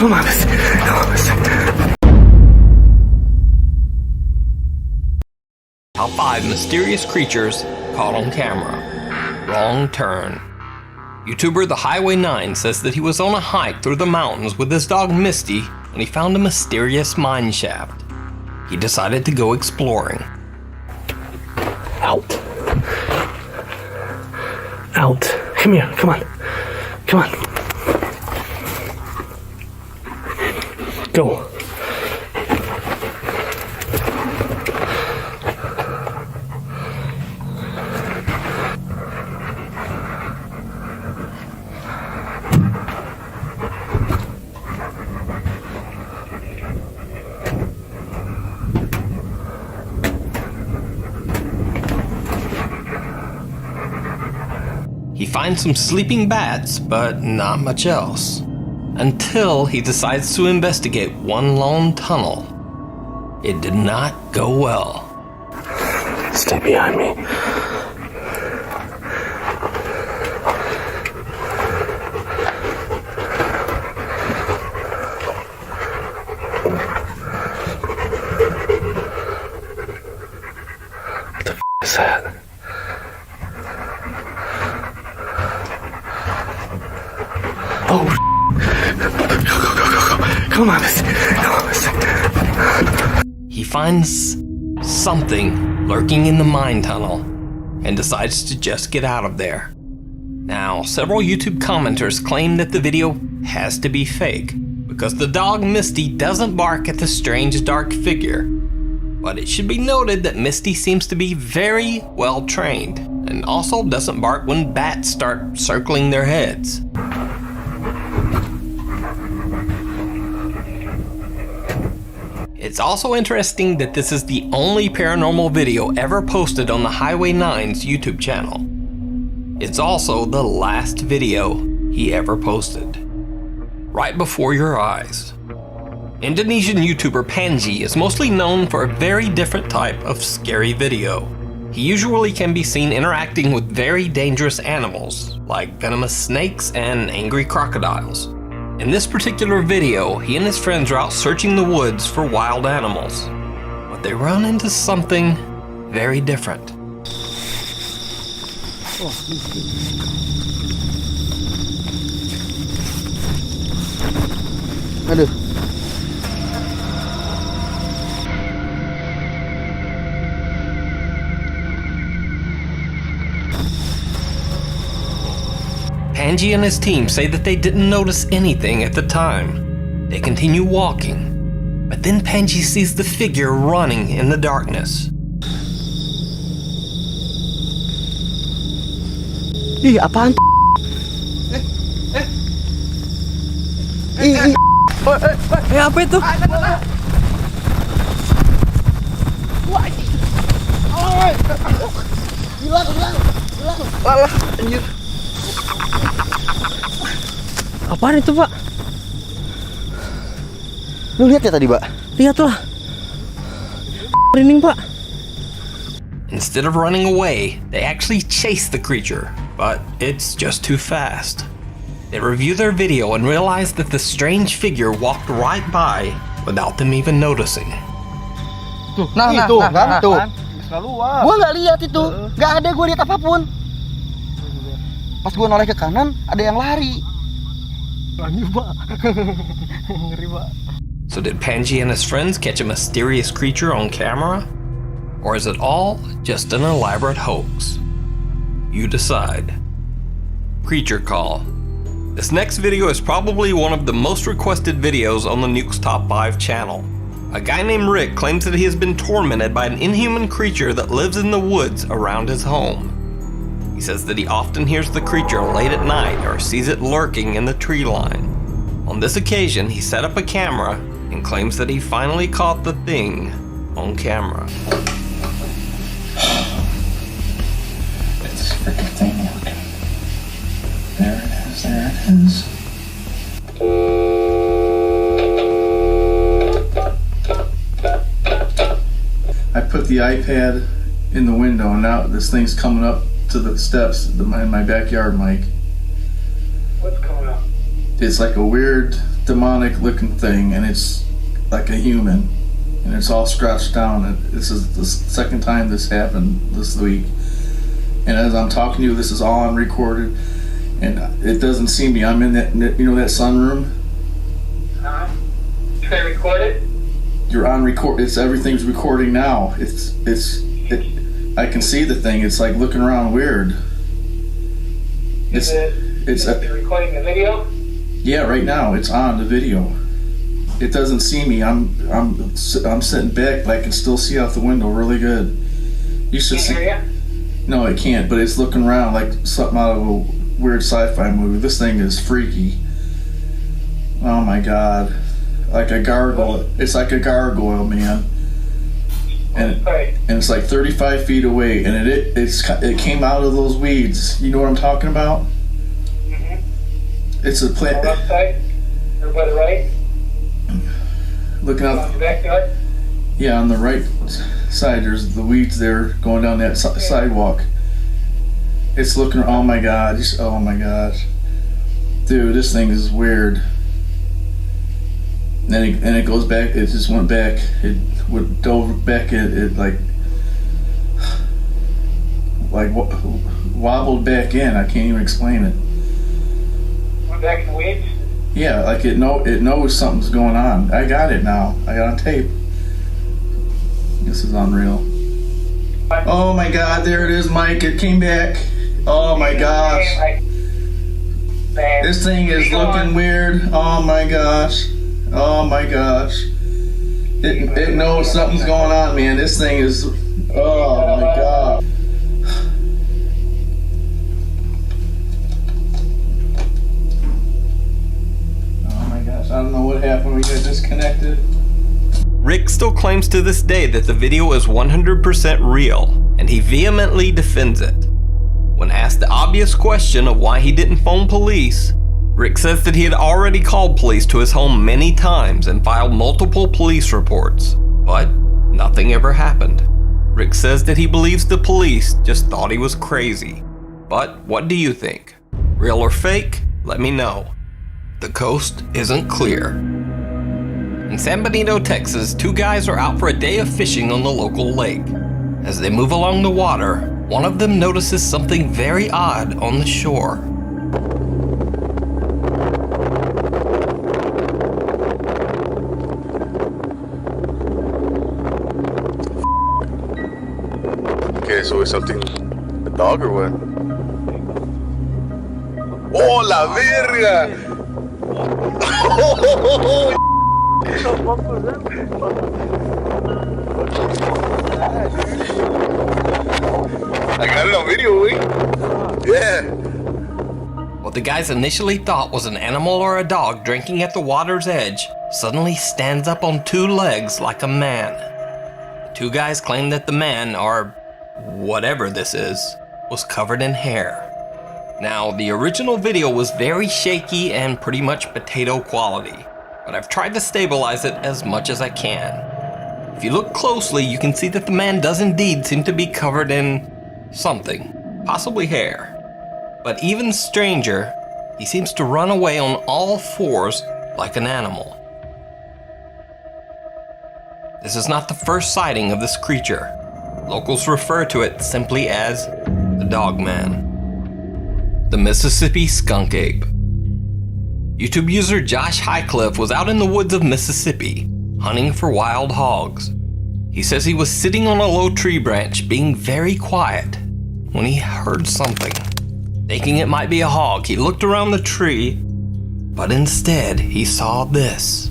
No mames. No mames. Top 5 mysterious creatures caught on camera. Wrong turn. YouTuber The Highway 9 says that he was on a hike through the mountains with his dog Misty when he found a mysterious mine shaft. He decided to go exploring. Out. Out. Come here. Come on. Come on. Go. He finds some sleeping bats, but not much else, until he decides to investigate one lone tunnel. It did not go well. Stay behind me. What the f*** is that? Oh, go. Come on, He finds something lurking in the mine tunnel and decides to just get out of there. Now, several YouTube commenters claim that the video has to be fake because the dog Misty doesn't bark at the strange dark figure. But it should be noted that Misty seems to be very well trained and also doesn't bark when bats start circling their heads. It's also interesting that this is the only paranormal video ever posted on the Highway 9's YouTube channel. It's also the last video he ever posted. Right before your eyes. Indonesian YouTuber Panji is mostly known for a very different type of scary video. He usually can be seen interacting with very dangerous animals, like venomous snakes and angry crocodiles. In this particular video, he and his friends are out searching the woods for wild animals, but they run into something very different. Aduh. Panji and his team say that they didn't notice anything at the time. They continue walking, but then Panji sees the figure running in the darkness. Ih, apaan tuh? Apa itu? Hilang, anjir. Apaan itu, Pak? Lu lihat ya tadi, Pak? Lihatlah. Merinding, Pak. Instead of running away, they actually chase the creature, but it's just too fast. They review their video and realize that the strange figure walked right by without them even noticing. Tuh, nah, tuh. Gua nggak lihat itu, nggak ada gua lihat apapun. Pas gua noleh ke kanan, ada yang lari. Lagi, Pak. Ngeri, Pak. So did Panji and his friends catch a mysterious creature on camera? Or is it all just an elaborate hoax? You decide. Creature Call. This next video is probably one of the most requested videos on the Nuke's Top 5 channel. A guy named Rick claims that he has been tormented by an inhuman creature that lives in the woods around his home. He says that he often hears the creature late at night or sees it lurking in the tree line. On this occasion, he set up a camera and claims that he finally caught the thing on camera. It's a freaking thing, look. There it is, there it is. I put the iPad in the window and now this thing's coming up to the steps in my backyard, Mike. What's coming up? it's like a weird demonic looking thing, and it's like a human, and it's all scratched down. And this is the second time this happened this week, and as I'm talking to you, this is all on recorded, and it doesn't see me. I'm in that, you know, that sunroom. You can record it? You're on record. It's everything's recording now. I can see the thing. It's like looking around weird. It's recording the video? Yeah, right now it's on the video. It doesn't see me. I'm sitting back, but I can still see out the window really good. You should see. Hear you? No, it can't. But it's looking around like something out of a weird sci-fi movie. This thing is freaky. Oh my god, like a gargoyle. It's like a gargoyle, man. And it's like 35 feet away, and it came out of those weeds. You know what I'm talking about? Mm-hmm. It's a plant. On the left side? Or by the right? Looking out. On the backyard? Yeah, on the right side, there's the weeds there going down that sidewalk. It's looking. Oh my god! Oh my gosh, dude, this thing is weird. And then it goes back. It just went back. It dove back. It like wobbled back in. I can't even explain it. Went back in the weeds? Yeah, like it knows something's going on. I got it now. I got on tape. This is unreal. Oh my god, there it is, Mike. It came back. Oh my gosh. This thing is looking weird. Oh my gosh. Oh my gosh. It knows something's going on, man. This thing is, oh my god. Oh my gosh, I don't know what happened. We got disconnected. Rick still claims to this day that the video is 100% real, and he vehemently defends it. When asked the obvious question of why he didn't phone police, Rick says that he had already called police to his home many times and filed multiple police reports, but nothing ever happened. Rick says that he believes the police just thought he was crazy. But what do you think? Real or fake? Let me know. The coast isn't clear. In San Benito, Texas, two guys are out for a day of fishing on the local lake. As they move along the water, one of them notices something very odd on the shore. Okay, so it's something, a dog or what? Oh, la verga! I got it on video, wait. Yeah. What the guys initially thought was an animal or a dog drinking at the water's edge suddenly stands up on two legs like a man. The two guys claim that the man, or whatever this is, was covered in hair. Now, the original video was very shaky and pretty much potato quality, but I've tried to stabilize it as much as I can. If you look closely, you can see that the man does indeed seem to be covered in something, possibly hair. But even stranger, he seems to run away on all fours like an animal. This is not the first sighting of this creature. Locals refer to it simply as the Dog Man. The Mississippi Skunk Ape. YouTube user Josh Highcliffe was out in the woods of Mississippi, hunting for wild hogs. He says he was sitting on a low tree branch, being very quiet, when he heard something. Thinking it might be a hog, he looked around the tree, but instead he saw this.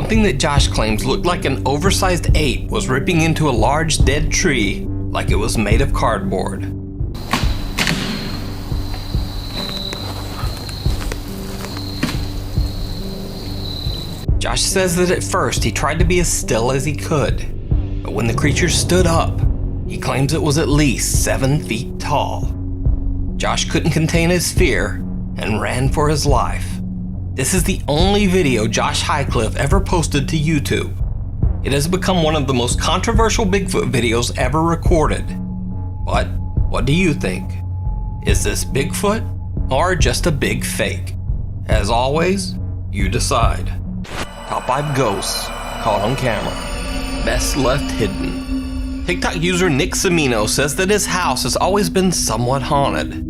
Something that Josh claims looked like an oversized ape was ripping into a large dead tree like it was made of cardboard. Josh says that at first he tried to be as still as he could, but when the creature stood up, he claims it was at least 7 feet tall. Josh couldn't contain his fear and ran for his life. This is the only video Josh Highcliffe ever posted to YouTube. It has become one of the most controversial Bigfoot videos ever recorded. But what do you think? Is this Bigfoot or just a big fake? As always, you decide. Top 5 ghosts caught on camera. Best left hidden. TikTok user Nick Semino says that his house has always been somewhat haunted.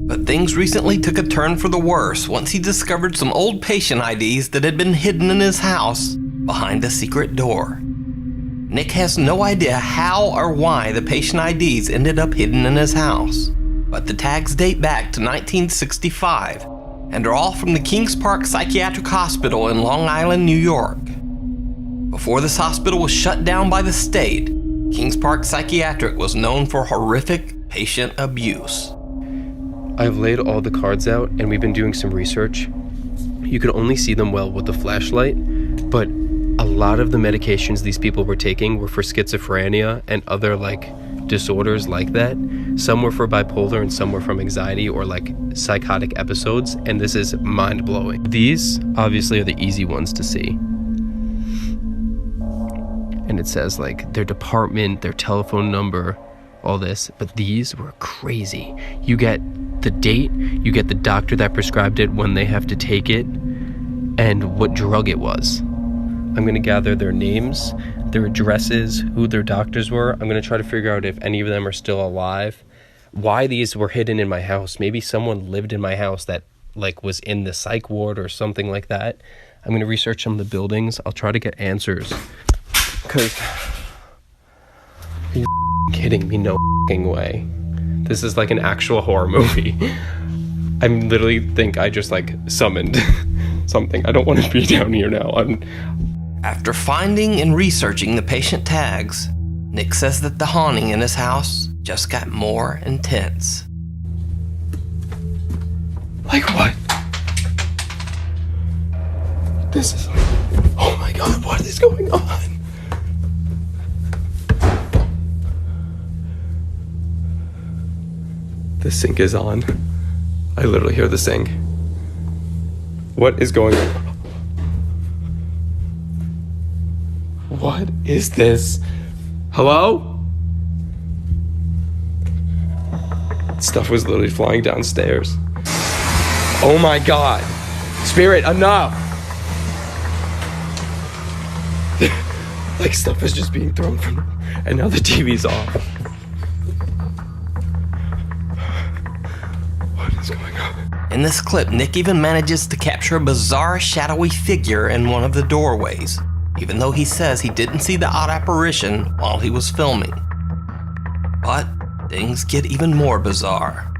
But things recently took a turn for the worse once he discovered some old patient IDs that had been hidden in his house behind a secret door. Nick has no idea how or why the patient IDs ended up hidden in his house, but the tags date back to 1965 and are all from the Kings Park Psychiatric Hospital in Long Island, New York. Before this hospital was shut down by the state, Kings Park Psychiatric was known for horrific patient abuse. I've laid all the cards out and we've been doing some research. You can only see them well with the flashlight, but a lot of the medications these people were taking were for schizophrenia and other disorders like that. Some were for bipolar and some were from anxiety or psychotic episodes, and this is mind-blowing. These obviously are the easy ones to see. And it says their department, their telephone number, all this, but these were crazy. You get the date, you get the doctor that prescribed it, when they have to take it, and what drug it was. I'm gonna gather their names, their addresses, who their doctors were. I'm gonna try to figure out if any of them are still alive, why these were hidden in my house. Maybe someone lived in my house that was in the psych ward or something like that. I'm gonna research some of the buildings. I'll try to get answers. Cause, are you kidding me? No way. This is an actual horror movie. I literally think I just summoned something. I don't want to be down here now. After finding and researching the patient tags, Nick says that the haunting in his house just got more intense. What? This is... Oh my god, what is going on? The sink is on. I literally hear the sink. What is going on? What is this? Hello? Stuff was literally flying downstairs. Oh my god. Spirit, enough! Stuff is just being thrown from... And now the TV's off. What is going on? In this clip, Nick even manages to capture a bizarre shadowy figure in one of the doorways, even though he says he didn't see the odd apparition while he was filming. But things get even more bizarre.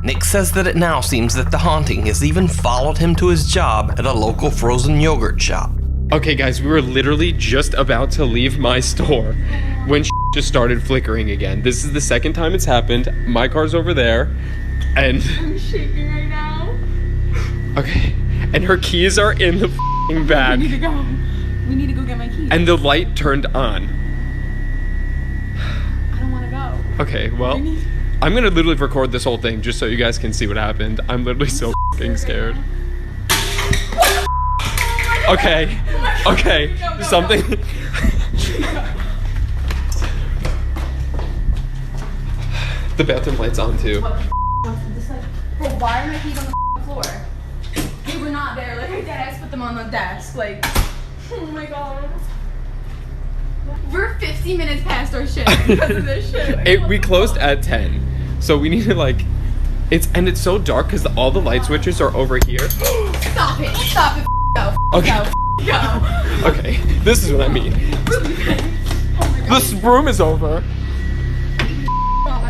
Nick says that it now seems that the haunting has even followed him to his job at a local frozen yogurt shop. Okay guys, we were literally just about to leave my store when just started flickering again. This is the second time it's happened. My car's over there, and... I'm shaking right now. Okay, and her keys are in the bag. We need to go. We need to go get my keys. And the light turned on. I don't want to go. Okay, well, I'm gonna literally record this whole thing just so you guys can see what happened. I'm literally so scared. Okay, okay, something. The bathroom light's on too. Bro, why are my keys on the floor? They were not there. I deadass put them on the desk. Oh my god. We're 50 minutes past our shift because of this shit. We closed at 10, so we need to it's so dark because all the light switches are over here. Stop it! Stop it! Go! Okay. Go! Okay, this is what I mean. This room is over.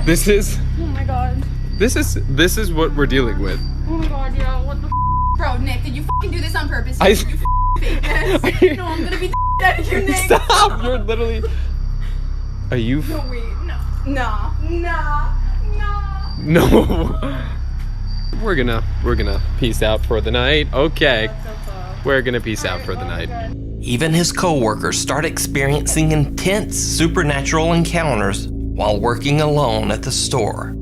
This is. Oh my god. This is what we're dealing with. Oh my god, yo, what the Bro, Nick, did you do this on purpose? I Did you fakeness. No, I'm gonna be out of your neck. Stop! You're literally. Are you? No, wait, no. Nah. No. We're gonna peace out for the night. Okay. We're gonna peace out for the night. Even his co-workers start experiencing intense supernatural encounters while working alone at the store.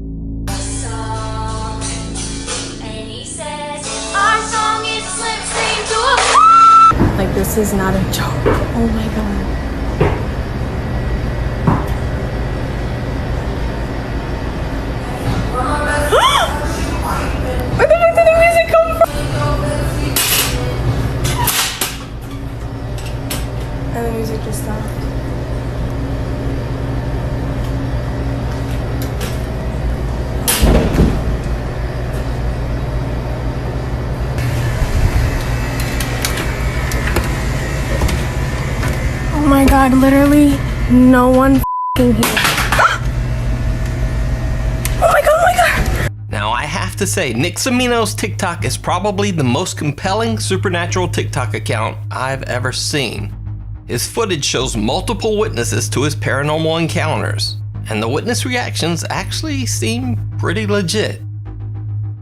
Like, this is not a joke. Oh my god. Where the heck did the music come from? And the music just stopped. Oh my god, literally no one f***ing here. Oh my god! Now I have to say, Nick Cimino's TikTok is probably the most compelling supernatural TikTok account I've ever seen. His footage shows multiple witnesses to his paranormal encounters, and the witness reactions actually seem pretty legit.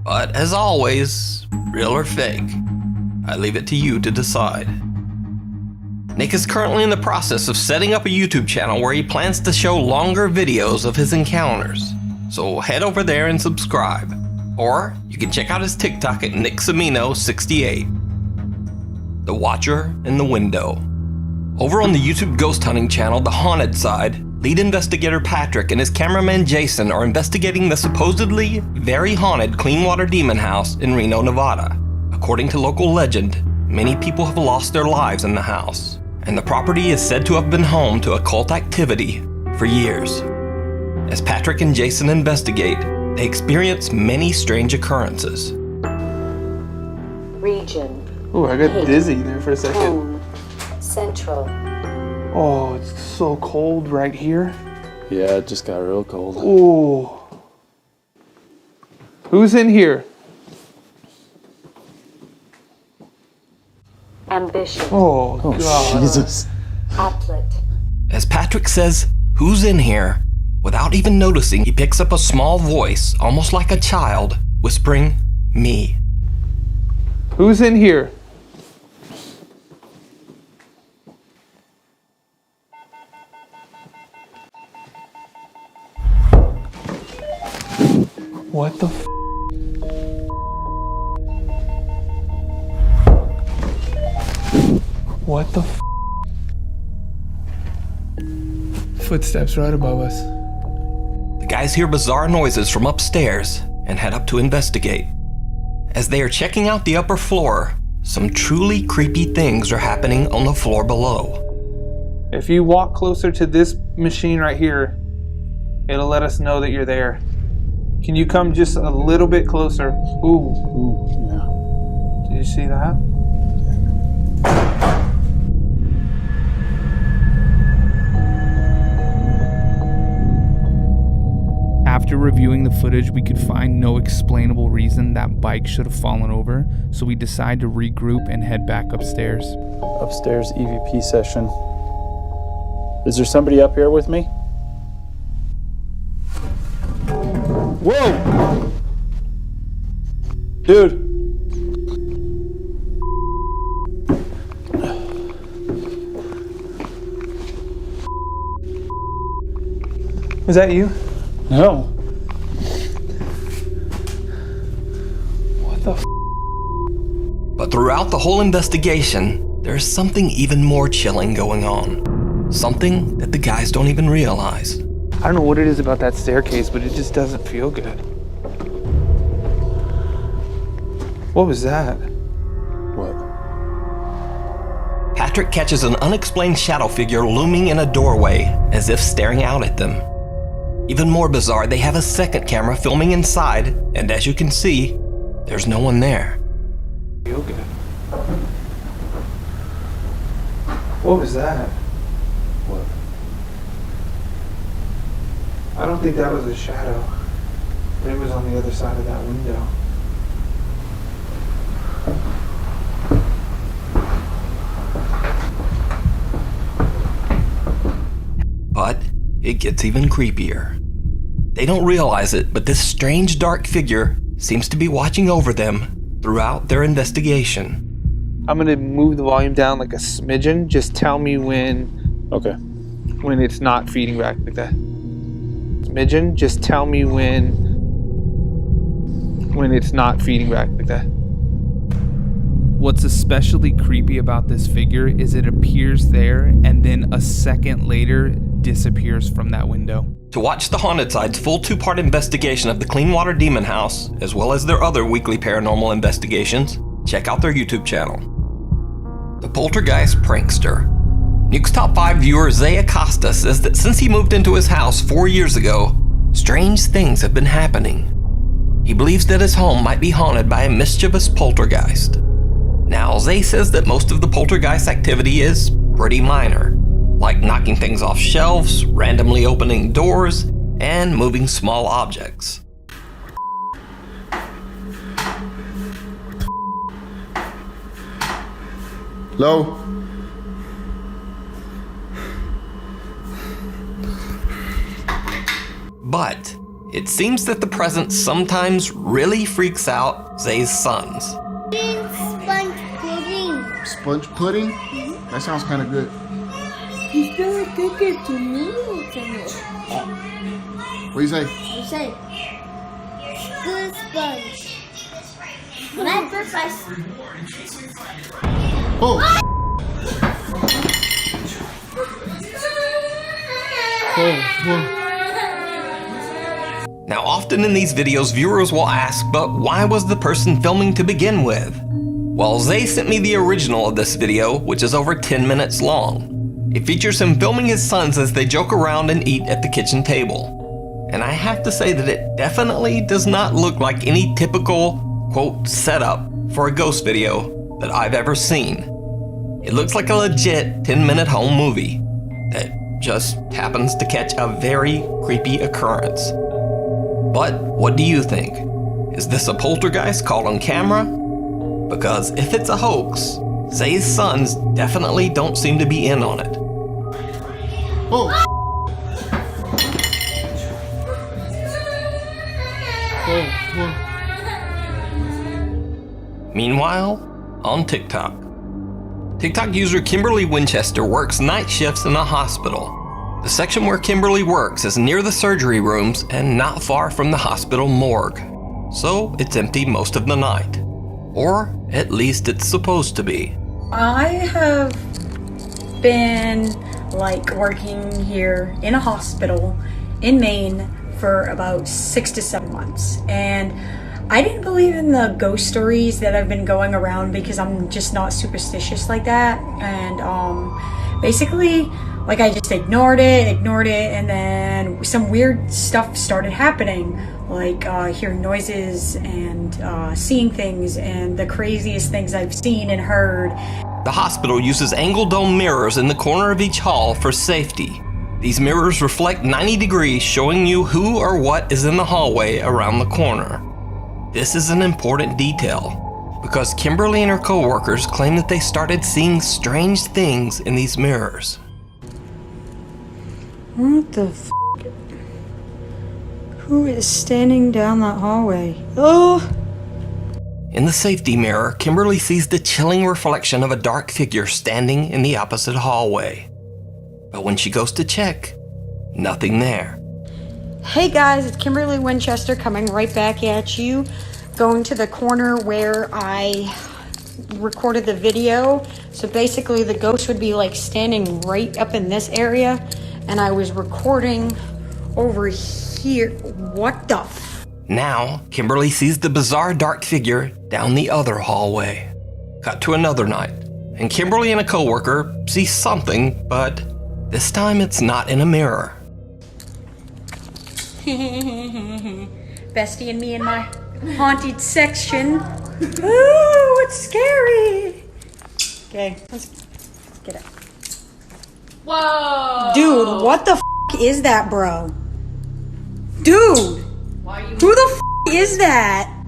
But as always, real or fake, I leave it to you to decide. Nick is currently in the process of setting up a YouTube channel where he plans to show longer videos of his encounters. So head over there and subscribe. Or you can check out his TikTok at NickCimino68. The Watcher in the Window. Over on the YouTube ghost hunting channel, The Haunted Side, lead investigator Patrick and his cameraman Jason are investigating the supposedly very haunted Cleanwater Demon House in Reno, Nevada. According to local legend, many people have lost their lives in the house, and the property is said to have been home to occult activity for years. As Patrick and Jason investigate, they experience many strange occurrences. Region. Oh, I got dizzy there for a second. Home. Central. Oh, it's so cold right here. Yeah, it just got real cold. Oh. Who's in here? Ambition. Oh, God. Jesus. Applet. As Patrick says, "Who's in here?" without even noticing, he picks up a small voice, almost like a child, whispering, "Me." Who's in here? What the f? What the f? Footsteps right above us. The guys hear bizarre noises from upstairs and head up to investigate. As they are checking out the upper floor, some truly creepy things are happening on the floor below. If you walk closer to this machine right here, it'll let us know that you're there. Can you come just a little bit closer? Ooh, Yeah. did you see that? After reviewing the footage, we could find no explainable reason that bike should have fallen over, so we decide to regroup and head back upstairs. Upstairs EVP session. Is there somebody up here with me? Whoa! Dude! Was that you? No. What the f? But throughout the whole investigation, there's something even more chilling going on. Something that the guys don't even realize. I don't know what it is about that staircase, but it just doesn't feel good. What was that? What? Patrick catches an unexplained shadow figure looming in a doorway, as if staring out at them. Even more bizarre, they have a second camera filming inside, and as you can see, there's no one there. Feel good. What was that? What? I don't think that was a shadow. It was on the other side of that window. it gets even creepier. They don't realize it, but this strange dark figure seems to be watching over them throughout their investigation. I'm gonna move the volume down like a smidgen. Just tell me when. Okay. When it's not feeding back like that. Smidgen. Just tell me when it's not feeding back like that. What's especially creepy about this figure is it appears there and then a second later disappears from that window. To watch the Haunted Side's full 2-part investigation of the Cleanwater Demon House, as well as their other weekly paranormal investigations, check out their YouTube channel. The Poltergeist Prankster. Nuke's top 5 viewer Zay Acosta says that since he moved into his house 4 years ago, strange things have been happening. He believes that his home might be haunted by a mischievous poltergeist. Now, Zay says that most of the poltergeist activity is pretty minor, like knocking things off shelves, randomly opening doors, and moving small objects. Hello? But it seems that the presence sometimes really freaks out Zay's sons. Sponge pudding. Sponge pudding? That sounds kind of good. He's doing cookie to me. What do you say? You say, good sponge. When I first Oh! Now, often in these videos, viewers will ask, but why was the person filming to begin with? Well, Zay sent me the original of this video, which is over 10 minutes long. It features him filming his sons as they joke around and eat at the kitchen table. And I have to say that it definitely does not look like any typical, quote, setup for a ghost video that I've ever seen. It looks like a legit 10-minute home movie that just happens to catch a very creepy occurrence. But what do you think? Is this a poltergeist caught on camera? Because if it's a hoax, Zay's sons definitely don't seem to be in on it. Meanwhile, on TikTok. TikTok user Kimberly Winchester works night shifts in a hospital. The section where Kimberly works is near the surgery rooms and not far from the hospital morgue. So it's empty most of the night. Or at least it's supposed to be. I have been working here in a hospital in Maine for about 6 to 7 months. And I didn't believe in the ghost stories that have been going around because I'm just not superstitious like that. And basically, I just ignored it, and then some weird stuff started happening, hearing noises and seeing things, and the craziest things I've seen and heard. The hospital uses angle dome mirrors in the corner of each hall for safety. These mirrors reflect 90 degrees, showing you who or what is in the hallway around the corner. This is an important detail, because Kimberly and her co-workers claim that they started seeing strange things in these mirrors. What the f***? Who is standing down that hallway? Oh! In the safety mirror, Kimberly sees the chilling reflection of a dark figure standing in the opposite hallway. But when she goes to check, nothing there. Hey guys, it's Kimberly Winchester coming right back at you. Going to the corner where I recorded the video. So basically the ghost would be standing right up in this area. And I was recording over here. What the f? Now, Kimberly sees the bizarre dark figure down the other hallway. Cut to another night, and Kimberly and a coworker see something, but this time it's not in a mirror. Bestie and me in my haunted section. Ooh, it's scary. Okay, let's get it. Whoa! Dude, what the f is that, bro? Dude! Who the f is that?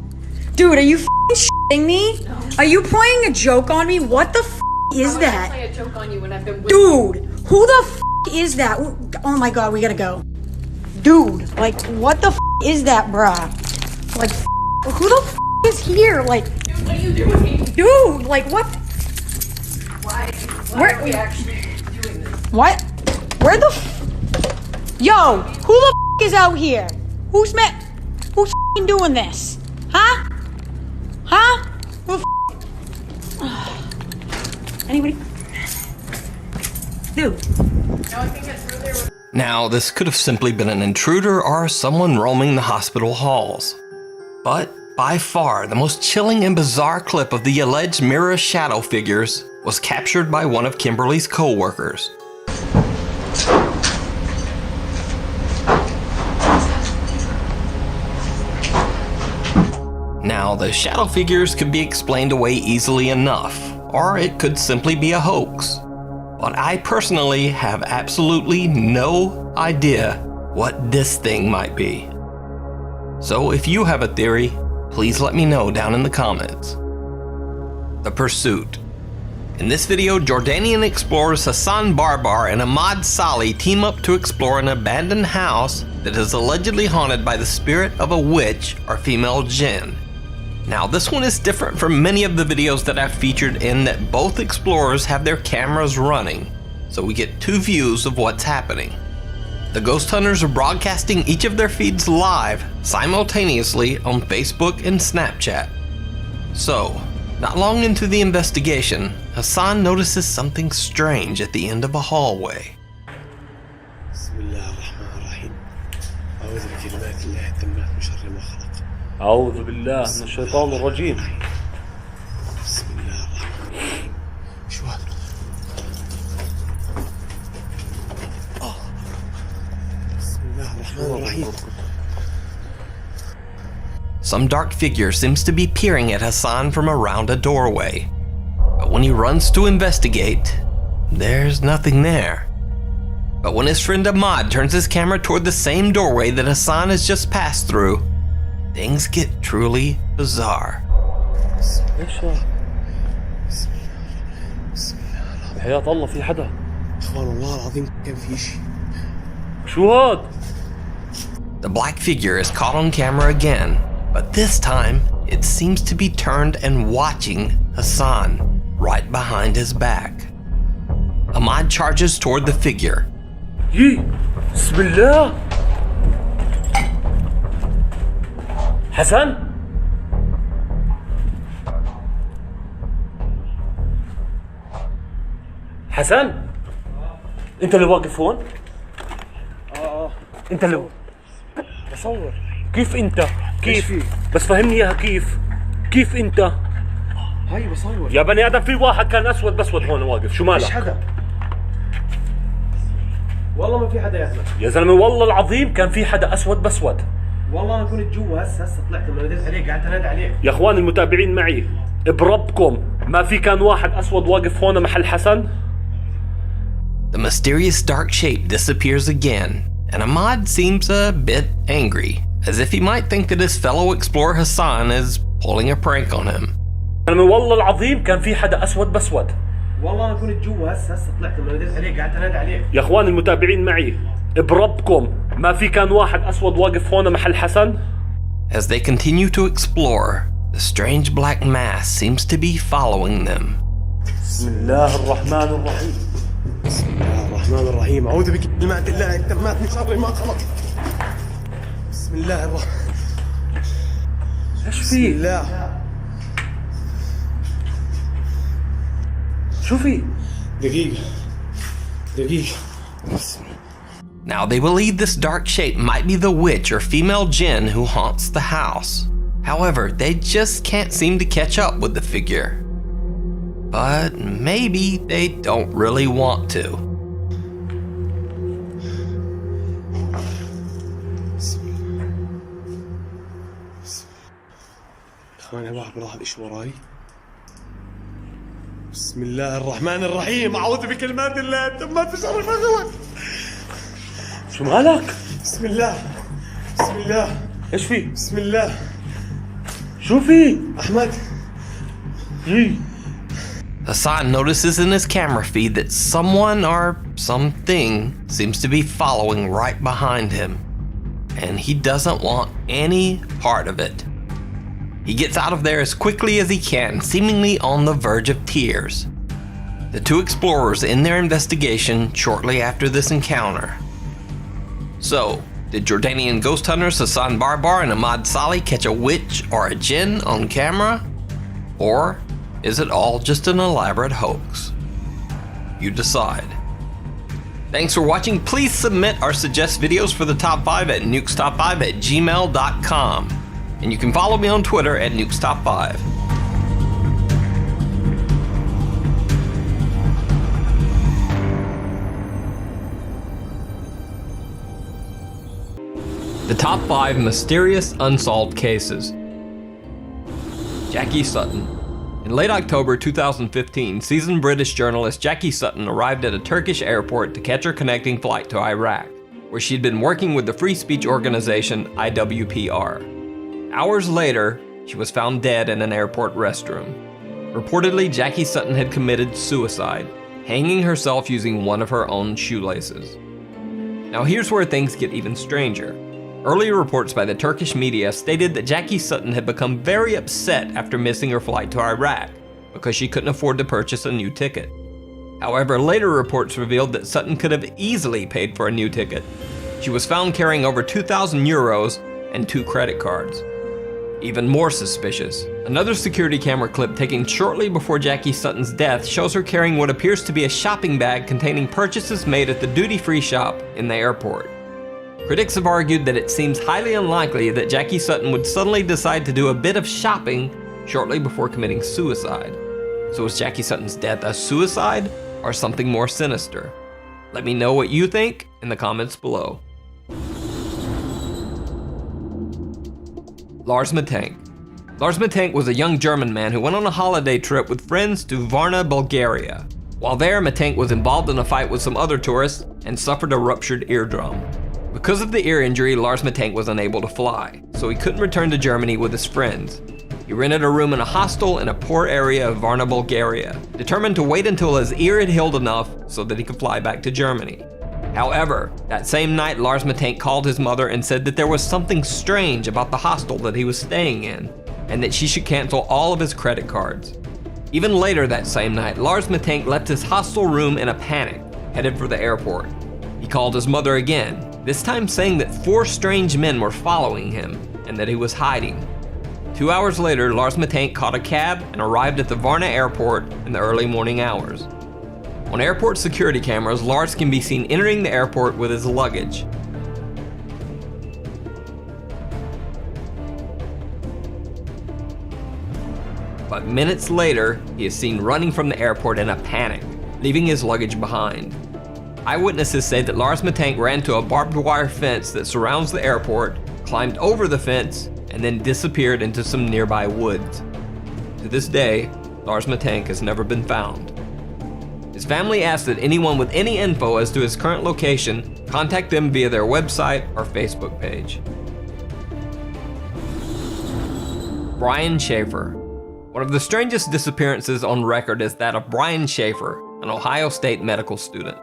Dude, are you shitting me? No. Are you playing a joke on me? What the f is that? Play a joke on you when I've been with Dude, who the f is that? Oh my god, we gotta go. Dude, like, what the is that, bruh? Like, who the is here? Like, Dude, what are you doing? dude, like, what? Why Where are we actually doing this? What? Where the Yo, who the is out here? Who's doing this? Huh? Huh? Who the Anybody? Dude. No, I think it's really. Now, this could have simply been an intruder or someone roaming the hospital halls. But by far, the most chilling and bizarre clip of the alleged mirror shadow figures was captured by one of Kimberly's co-workers. Now, the shadow figures could be explained away easily enough, or it could simply be a hoax. But I personally have absolutely no idea what this thing might be. So if you have a theory, please let me know down in the comments. The Pursuit. In this video, Jordanian explorers Hassan Barbar and Ahmad Salih team up to explore an abandoned house that is allegedly haunted by the spirit of a witch or female jinn. Now, this one is different from many of the videos that I've featured in that both explorers have their cameras running, so we get two views of what's happening. The ghost hunters are broadcasting each of their feeds live simultaneously on Facebook and Snapchat. So, not long into the investigation, Hassan notices something strange at the end of a hallway. أعوذ بالله من الشيطان الرجيم. بسم الله الرحمن. شو هذا؟ بسم الله الرحمن الرحيم. Some dark figure seems to be peering at Hassan from around a doorway. But when he runs to investigate, there's nothing there. But when his friend Ahmad turns his camera toward the same doorway that Hassan has just passed through, things get truly bizarre. حياة الله في حدا. إخوان والله العظيم كان في شيء. شو هاد؟ The black figure is caught on camera again, but this time it seems to be turned and watching Hassan right behind his back. Ahmad charges toward the figure. يي بسم الله. حسن؟ حسن؟ انت اللي واقف هون؟ انت اللي بصور. كيف انت؟ كيف؟ بس فهمني اياها كيف انت؟ هاي بصور يا بني ادم، في واحد كان اسود بسود هون واقف، شو مالك؟ مش حدا والله ما في حدا يا احمد. يا زلمه والله العظيم كان في حدا اسود بسود. والله انا كنت جوا هسه طلعت لما ناديت عليك قعدت انادي عليك. يا اخوان المتابعين معي، بربكم ما في كان واحد اسود واقف هون محل حسن؟ The mysterious dark shape disappears again, and Ahmad seems a bit angry, as if he might think that his fellow explorer Hassan is pulling a prank on him. والله العظيم كان في حدا اسود بسود. والله انا كنت جوا هسه طلعت لما ناديت عليك قعدت انادي عليك. يا اخوان المتابعين معي، بربكم ما في كان واحد اسود واقف هون محل حسن؟ As they continue to explore, the strange black mass seems to be following them. بسم الله الرحمن الرحيم. بسم الله الرحمن الرحيم. أعوذ بكلمات الله التامات من شر ما خلق. بسم الله الرحمن. ايش بسم في؟ الله. شو في؟ دقيقة. Now, they believe this dark shape might be the witch or female jinn who haunts the house. However, they just can't seem to catch up with the figure. But maybe they don't really want to. أنا واحد راح إيش وراي. بسم الله الرحمن الرحيم. أعوذ بكلمات الله التامات من شر ما خلق. شو مالك؟ بسم الله. ايش في؟ بسم الله. شو في؟ أحمد. يي Hassan notices in his camera feed that someone or something seems to be following right behind him, and he doesn't want any part of it. He gets out of there as quickly as he can, seemingly on the verge of tears. The two explorers end their investigation shortly after this encounter. So, did Jordanian ghost hunters Hassan Barbar and Ahmad Saleh catch a witch or a jinn on camera? Or is it all just an elaborate hoax? You decide. Thanks for watching. Please submit or suggest videos for the top 5 at nukestop5@gmail.com. And you can follow me on Twitter at nukestop5. The top 5 mysterious unsolved cases. Jackie Sutton. In late October 2015, seasoned British journalist Jackie Sutton arrived at a Turkish airport to catch her connecting flight to Iraq, where she'd been working with the free speech organization IWPR. Hours later, she was found dead in an airport restroom. Reportedly, Jackie Sutton had committed suicide, hanging herself using one of her own shoelaces. Now here's where things get even stranger. Earlier reports by the Turkish media stated that Jackie Sutton had become very upset after missing her flight to Iraq because she couldn't afford to purchase a new ticket. However, later reports revealed that Sutton could have easily paid for a new ticket. She was found carrying over 2,000 euros and 2 credit cards. Even more suspicious, another security camera clip taken shortly before Jackie Sutton's death shows her carrying what appears to be a shopping bag containing purchases made at the duty-free shop in the airport. Critics have argued that it seems highly unlikely that Jackie Sutton would suddenly decide to do a bit of shopping shortly before committing suicide. So was Jackie Sutton's death a suicide or something more sinister? Let me know what you think in the comments below. Lars Matank. Lars Matank was a young German man who went on a holiday trip with friends to Varna, Bulgaria. While there, Matank was involved in a fight with some other tourists and suffered a ruptured eardrum. Because of the ear injury, Lars Matank was unable to fly, so he couldn't return to Germany with his friends. He rented a room in a hostel in a poor area of Varna, Bulgaria, determined to wait until his ear had healed enough so that he could fly back to Germany. However, that same night, Lars Matank called his mother and said that there was something strange about the hostel that he was staying in, and that she should cancel all of his credit cards. Even later that same night, Lars Matank left his hostel room in a panic, headed for the airport. He called his mother again, this time saying that 4 strange men were following him and that he was hiding. 2 hours later, Lars Matank caught a cab and arrived at the Varna airport in the early morning hours. On airport security cameras, Lars can be seen entering the airport with his luggage. But minutes later, he is seen running from the airport in a panic, leaving his luggage behind. Eyewitnesses say that Lars Matank ran to a barbed wire fence that surrounds the airport, climbed over the fence, and then disappeared into some nearby woods. To this day, Lars Matank has never been found. His family asked that anyone with any info as to his current location contact them via their website or Facebook page. Brian Schaefer. One of the strangest disappearances on record is that of Brian Schaefer, an Ohio State medical student.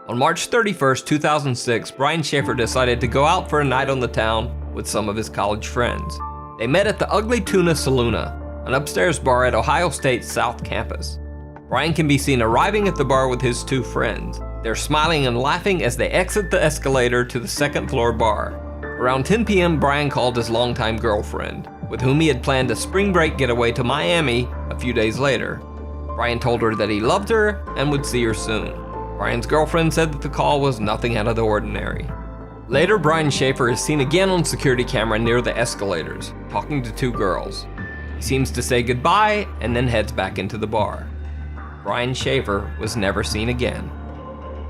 On March 31st, 2006, Brian Schaefer decided to go out for a night on the town with some of his college friends. They met at the Ugly Tuna Saloona, an upstairs bar at Ohio State's South Campus. Brian can be seen arriving at the bar with his 2 friends. They're smiling and laughing as they exit the escalator to the 2nd floor bar. Around 10 p.m., Brian called his longtime girlfriend, with whom he had planned a spring break getaway to Miami a few days later. Brian told her that he loved her and would see her soon. Brian's girlfriend said that the call was nothing out of the ordinary. Later, Brian Schaefer is seen again on security camera near the escalators, talking to 2 girls. He seems to say goodbye and then heads back into the bar. Brian Schaefer was never seen again.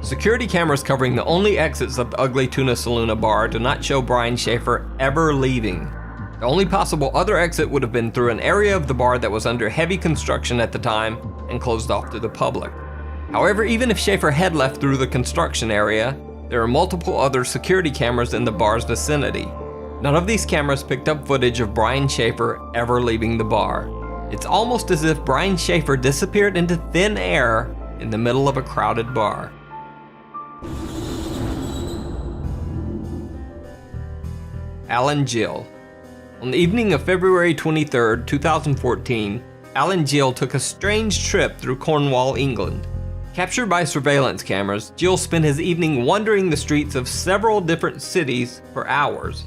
Security cameras covering the only exits of the Ugly Tuna Saloona bar do not show Brian Schaefer ever leaving. The only possible other exit would have been through an area of the bar that was under heavy construction at the time and closed off to the public. However, even if Schaefer had left through the construction area, there are multiple other security cameras in the bar's vicinity. None of these cameras picked up footage of Brian Schaefer ever leaving the bar. It's almost as if Brian Schaefer disappeared into thin air in the middle of a crowded bar. Alan Gill. On the evening of February 23, 2014, Alan Gill took a strange trip through Cornwall, England. Captured by surveillance cameras, Gill spent his evening wandering the streets of several different cities for hours.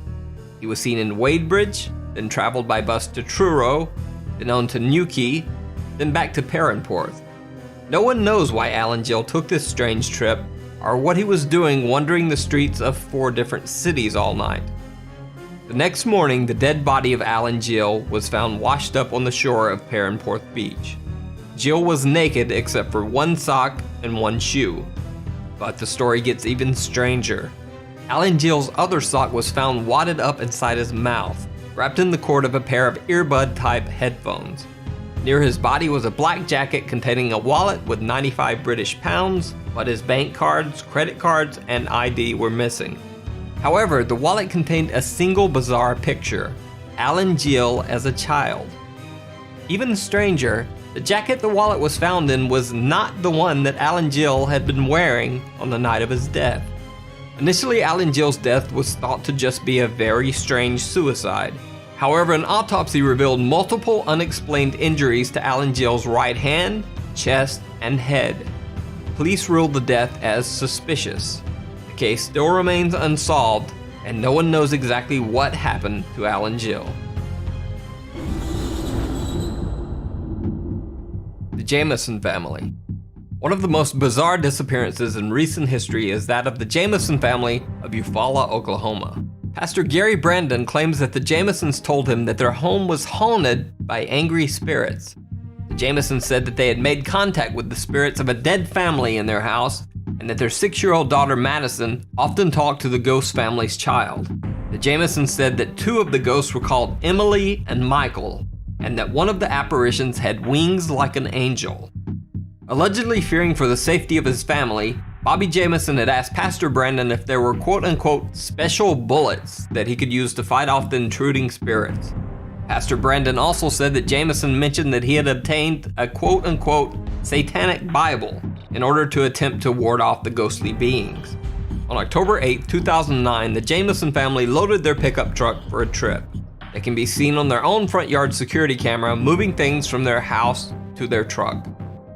He was seen in Wadebridge, then traveled by bus to Truro, then on to Nuke, then back to Perranporth. No one knows why Alan Gill took this strange trip, or what he was doing wandering the streets of 4 different cities all night. The next morning, the dead body of Alan Gill was found washed up on the shore of Perranporth Beach. Gill was naked except for 1 sock and 1 shoe. But the story gets even stranger. Alan Gill's other sock was found wadded up inside his mouth, wrapped in the cord of a pair of earbud-type headphones. Near his body was a black jacket containing a wallet with 95 British pounds, but his bank cards, credit cards, and ID were missing. However, the wallet contained a single bizarre picture: Alan Gill as a child. Even stranger, the jacket the wallet was found in was not the one that Alan Gill had been wearing on the night of his death. Initially, Alan Gill's death was thought to just be a very strange suicide. However, an autopsy revealed multiple unexplained injuries to Alan Gill's right hand, chest, and head. Police ruled the death as suspicious. The case still remains unsolved, and no one knows exactly what happened to Alan Gill. The Jamison family. One of the most bizarre disappearances in recent history is that of the Jamison family of Eufaula, Oklahoma. Pastor Gary Brandon claims that the Jamisons told him that their home was haunted by angry spirits. The Jamisons said that they had made contact with the spirits of a dead family in their house, and that their 6-year-old daughter Madison often talked to the ghost family's child. The Jamisons said that 2 of the ghosts were called Emily and Michael, and that one of the apparitions had wings like an angel. Allegedly fearing for the safety of his family, Bobby Jamison had asked Pastor Brandon if there were quote-unquote special bullets that he could use to fight off the intruding spirits. Pastor Brandon also said that Jamison mentioned that he had obtained a quote-unquote satanic Bible in order to attempt to ward off the ghostly beings. On October 8, 2009, the Jamison family loaded their pickup truck for a trip. They can be seen on their own front yard security camera moving things from their house to their truck.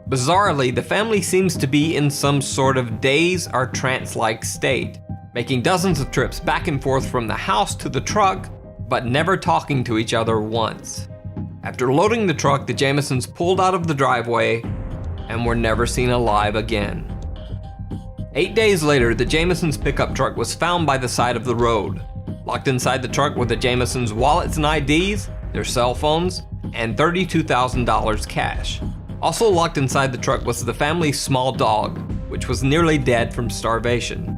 Bizarrely, the family seems to be in some sort of daze or trance-like state, making dozens of trips back and forth from the house to the truck, but never talking to each other once. After loading the truck, the Jamisons pulled out of the driveway and were never seen alive again. 8 days later, the Jamisons' pickup truck was found by the side of the road. Locked inside the truck were the Jamisons' wallets and IDs, their cell phones, and $32,000 cash. Also locked inside the truck was the family's small dog, which was nearly dead from starvation.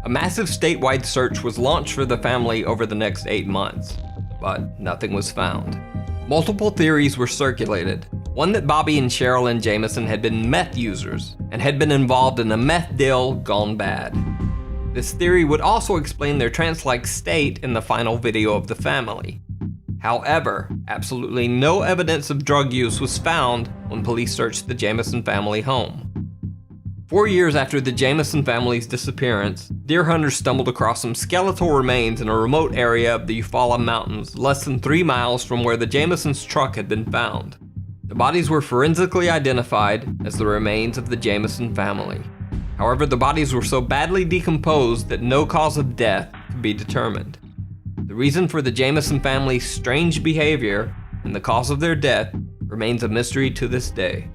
A massive statewide search was launched for the family over the next 8 months, but nothing was found. Multiple theories were circulated. One that Bobby and Sherilyn Jamison had been meth users and had been involved in a meth deal gone bad. This theory would also explain their trance-like state in the final video of the family. However, absolutely no evidence of drug use was found when police searched the Jamison family home. 4 years after the Jamison family's disappearance, deer hunters stumbled across some skeletal remains in a remote area of the Eufaula Mountains, less than 3 miles from where the Jamisons' truck had been found. The bodies were forensically identified as the remains of the Jamison family. However, the bodies were so badly decomposed that no cause of death could be determined. The reason for the Jamison family's strange behavior and the cause of their death remains a mystery to this day.